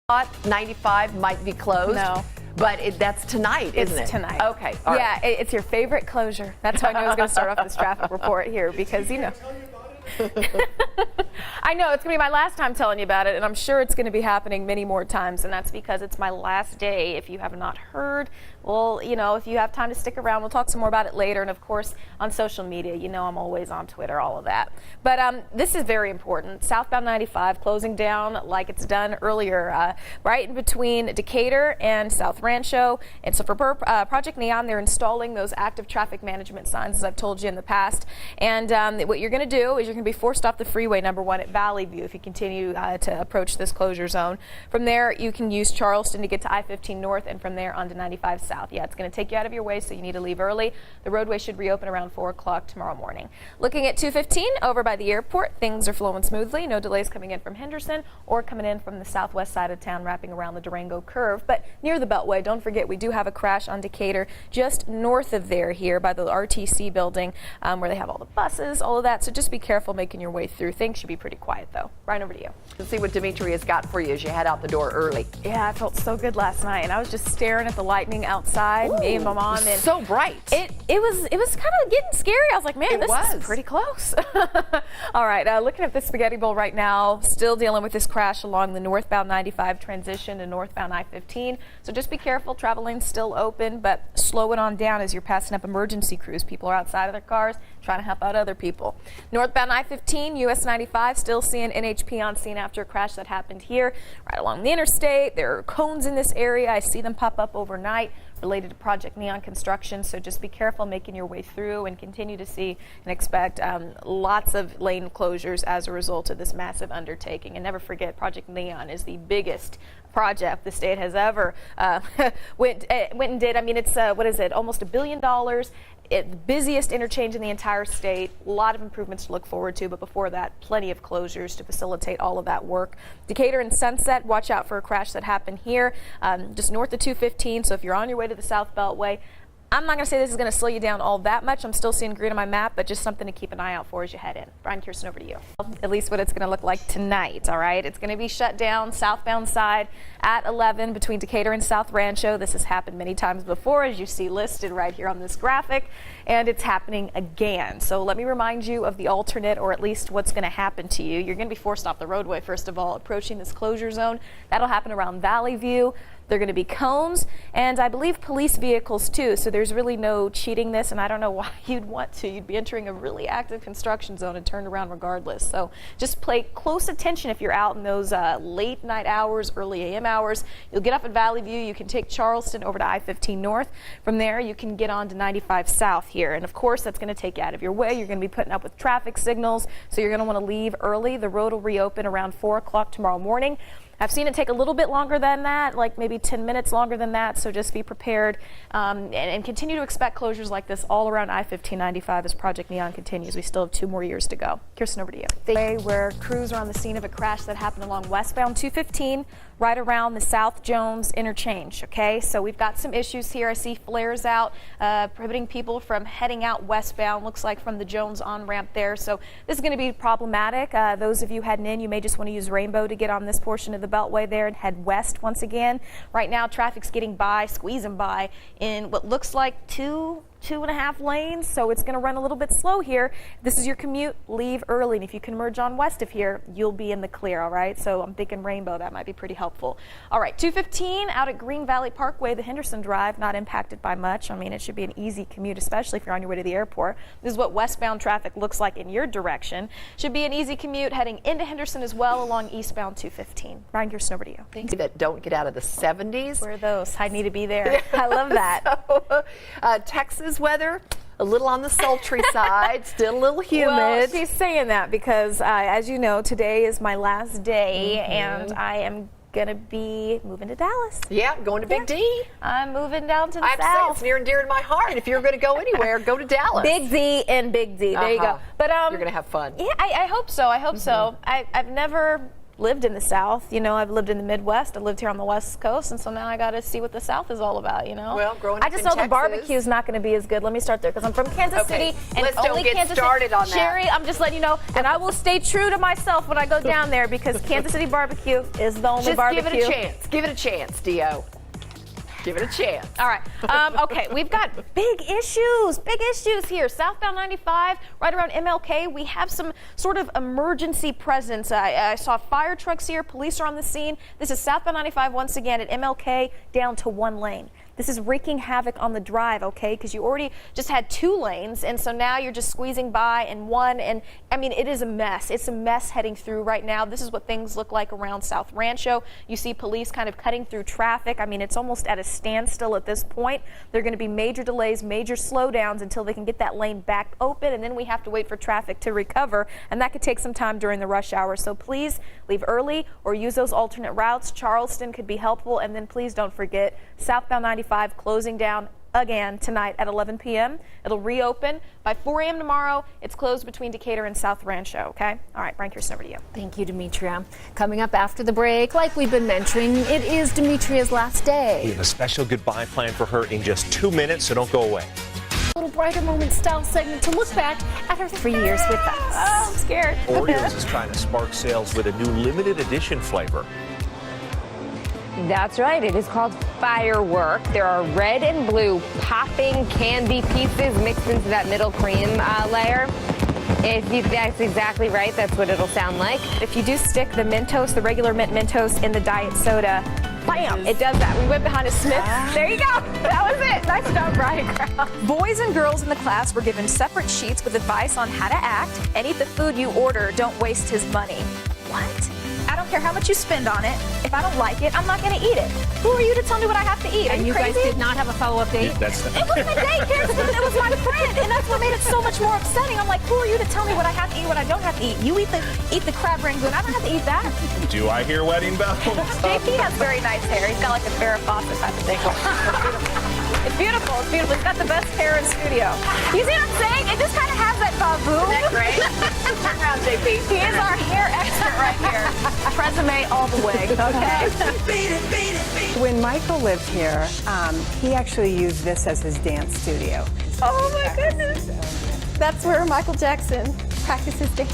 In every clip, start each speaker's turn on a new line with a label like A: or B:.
A: thought 95 might be closed.
B: No.
A: But that's tonight, isn't it?
B: It's tonight.
A: Okay. All right.
B: Yeah, it's your favorite closure. That's why I knew I was going to start off this traffic report here because, you know. I know it's going to be my last time telling you about it, and I'm sure it's going to be happening many more times, and that's because it's my last day. If you have not heard, well, you know, if you have time to stick around, we'll talk some more about it later, and of course on social media, you know, I'm always on Twitter, all of that. But this is very important. Southbound 95 closing down like it's done earlier, right in between Decatur and South Rancho. And so for Project Neon, they're installing those active traffic management signs, as I've told you in the past. And what you're going to do is you're going to be forced off the freeway, number one, at Valley View if you continue to approach this closure zone. From there, you can use Charleston to get to I-15 North, and from there on to 95 South. Yeah, it's going to take you out of your way, so you need to leave early. The roadway should reopen around 4 o'clock tomorrow morning. Looking at 215 over by the airport, things are flowing smoothly. No delays coming in from Henderson or coming in from the southwest side of town, wrapping around the Durango curve. But near the Beltway, don't forget, we do have a crash on Decatur just north of there here by the RTC building where they have all the buses, all of that. So just be careful making your way through. Things should be pretty quiet, though. Right over to you.
A: Let's see what Demetria's got for you as you head out the door early.
B: Yeah, I felt so good last night, and I was just staring at the lightning outside.
A: Ooh,
B: me and my mom. And
A: so bright.
B: It was kind of getting scary. I was like, man, this is pretty close. All right, looking at the spaghetti bowl right now, still dealing with this crash along the northbound 95 transition to northbound I-15. So just be careful. Travel lane's still open, but slow it on down as you're passing up emergency crews. People are outside of their cars trying to help out other people. Northbound I-15, US 95, still seeing NHP on scene after a crash that happened here right along the interstate. There are cones in this area. I see them pop up overnight related to Project Neon construction, so just be careful making your way through and continue to see and expect lots of lane closures as a result of this massive undertaking. And never forget, Project Neon is the biggest project the state has ever went and did. I mean, it's what is it, almost $1 billion. The busiest interchange in the entire state. A lot of improvements to look forward to, but before that, plenty of closures to facilitate all of that work. Decatur and Sunset, watch out for a crash that happened here just north of 215. So if you're on your way to the South Beltway, I'm not going to say this is going to slow you down all that much. I'm still seeing green on my map, but just something to keep an eye out for as you head in. Brian, Kirsten, over to you. At least what it's going to look like tonight, all right? It's going to be shut down southbound side at 11 between Decatur and South Rancho. This has happened many times before, as you see listed right here on this graphic, and it's happening again. So let me remind you of the alternate, or at least what's going to happen to you. You're going to be forced off the roadway, first of all, approaching this closure zone. That'll happen around Valley View. They're going to be cones, and I believe police vehicles too, so there's really no cheating this, and I don't know why you'd want to. You'd be entering a really active construction zone and turned around regardless. So just pay close attention if you're out in those late night hours, early AM hours. You'll get up at Valley View. You can take Charleston over to I-15 North. From there, you can get on to 95 South here, and of course, that's going to take you out of your way. You're going to be putting up with traffic signals, so you're going to want to leave early. The road will reopen around 4 o'clock tomorrow morning. I've seen it take a little bit longer than that, like maybe 10 minutes longer than that, so just be prepared and continue to expect closures like this all around I-15-95 as Project Neon continues. We still have 2 more years to go. Kirsten, over to you. Where crews are on the scene of a crash that happened along westbound 215 right around the South Jones interchange, okay? So we've got some issues here. I see flares out prohibiting people from heading out westbound, looks like from the Jones on-ramp there. So this is going to be problematic. Those of you heading in, you may just want to use Rainbow to get on this portion of the Beltway there and head west once again. Right now, traffic's getting by, squeezing by in what looks like two and a half lanes, so it's going to run a little bit slow here. This is your commute, leave early, and if you can merge on west of here, you'll be in the clear, all right? So I'm thinking Rainbow, that might be pretty helpful. All right, 215 out at Green Valley Parkway, the Henderson Drive, not impacted by much. I mean, it should be an easy commute, especially if you're on your way to the airport. This is what westbound traffic looks like in your direction. Should be an easy commute heading into Henderson as well along eastbound 215. Ryan, Kirsten, over to you.
A: Things that don't get out of the 70s.
B: Where are those? I need to be there. I love that.
A: So, Texas weather, a little on the sultry side, still a little humid.
B: Well, she's saying that because, as you know, today is my last day, and I am going to be moving to Dallas.
A: Yeah, going to Big D.
B: I'm moving down to the
A: I have to say, it's near and dear to my heart. If you're going to go anywhere, go to Dallas.
B: Big D and Big D. There you go. But
A: you're going to have fun.
B: Yeah, I hope so. I hope so. I've never lived in the South. You know, I've lived in the Midwest. I lived here on the West Coast, and so now I got to see what the South is all about. You know.
A: Well, growing up
B: I just
A: in
B: know
A: Texas,
B: the barbecue is not going to be as good. Let me start there because I'm from Kansas City, and
A: let's
B: only
A: don't get
B: Kansas
A: started
B: City.
A: on that.
B: Sherry, I'm just letting you know, and I will stay true to myself when I go down there because Kansas City barbecue is the only barbecue.
A: Give it a chance. Give it a chance, Dio. Give it a chance.
B: All right. Okay, we've got big issues here. Southbound 95, right around MLK. We have some sort of emergency presence. I saw fire trucks here. Police are on the scene. This is southbound 95 once again at MLK down to one lane. This is wreaking havoc on the drive, okay? Because you already just had 2 lanes, and so now you're just squeezing by in one. And I mean, it is a mess. It's a mess heading through right now. This is what things look like around South Rancho. You see police kind of cutting through traffic. I mean, it's almost at a standstill at this point. There are going to be major delays, major slowdowns until they can get that lane back open, and then we have to wait for traffic to recover, and that could take some time during the rush hour. So please leave early or use those alternate routes. Charleston could be helpful, and then please don't forget southbound 95 closing down again tonight at 11 p.m. It'll reopen by 4 a.m. tomorrow. It's closed between Decatur and South Rancho, okay? All right, Brian Kirsten, over to you.
C: Thank you, Demetria. Coming up after the break, like we've been mentioning, it is Demetria's last day.
D: We have a special goodbye plan for her in just 2 minutes, so don't go away.
C: A little brighter moment style segment to look back at her 3 years with us.
B: Oh, I'm scared.
D: Oreos is trying to spark sales with a new limited edition flavor.
E: That's right. It is called Firework. There are red and blue popping candy pieces mixed into that middle cream layer. That's exactly right. That's what it'll sound like.
B: If you do stick the Mentos, the regular mint Mentos in the diet soda, bam, it does that. We went behind a Smith. There you go. That was it. Nice job, Brian Krause. Boys and girls in the class were given separate sheets with advice on how to act and eat the food you order. Don't waste his money. What? I don't care how much you spend on it. If I don't like it, I'm not going to eat it. Who are you to tell me what I have to eat?
C: And you guys did not have a follow-up date?
B: It wasn't a date, Kirsten. It was my friend, and that's what made it so much more upsetting. I'm like, who are you to tell me what I have to eat, what I don't have to eat? You eat the crab rangoon. I don't have to eat that.
D: Do I hear wedding bells?
B: JP has very nice hair. He's got like a Farrah Fawcett type of thing. It's beautiful. It's beautiful. He's got the best hair in studio. You see what I'm saying? It just kind of has that baboon.
A: Isn't that great? Turn around, JP.
B: He is our hair expert right here. Tresemme all the way, okay?
F: When Michael lived here, he actually used this as his dance studio.
B: Oh my goodness. That's where Michael Jackson practices dance.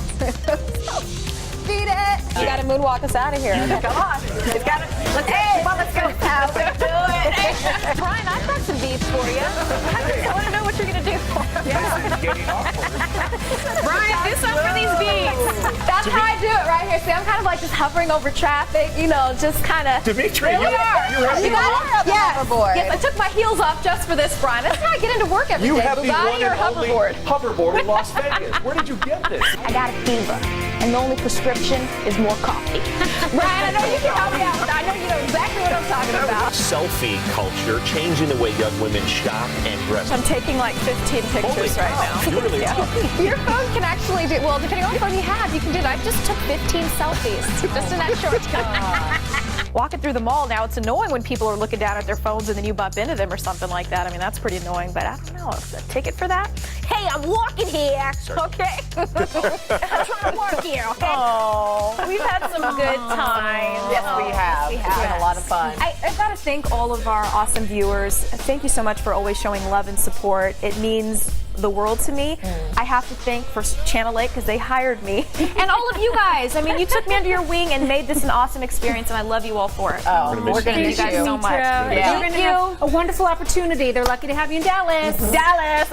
B: Beat it. You got to moonwalk us out of here.
A: Come on. Let's go, pal. Let's do it.
B: Brian, I've got some beats for you. I want to know what you're going to do for me. Brian, do something for these beats. That's how I do it right here. See, I'm kind of like just hovering over traffic, you know, just kind of.
D: Demetria, you have
B: You
D: the
B: got it? Yes, I took my heels off just for this, Brian. That's how I get into work every day.
D: You have the
B: Bugatti
D: one
B: or
D: and only
B: hoverboard?
D: hoverboard in Las Vegas. Where did you get this?
B: I got a fever, and the only prescription is more coffee. Brian, I know you can help me out with that. I know you know exactly what I'm talking about.
D: Selfie culture changing the way young women shop and dress.
B: I'm taking like 15 pictures right now.
D: You really
B: Your phone can actually do, well, depending on what phone you have, you can do that. I just took 15 selfies just in that short time. Walking through the mall now, it's annoying when people are looking down at their phones and then you bump into them or something like that. I mean, that's pretty annoying, but I don't know. A ticket for that? Hey, I'm walking here, okay? I'm trying to work here, okay? Oh, we've had some good times.
A: Yes, we have. It's been a lot of fun.
B: I've got to thank all of our awesome viewers. Thank you so much for always showing love and support. It means the world to me. I have to thank first Channel 8 because they hired me. And all of you guys. I mean, you took me under your wing and made this an awesome experience, and I love you all for it.
A: Oh, we're going to miss
B: you guys so much.
C: You're going to have a wonderful opportunity. They're lucky to have you in Dallas.
B: Dallas.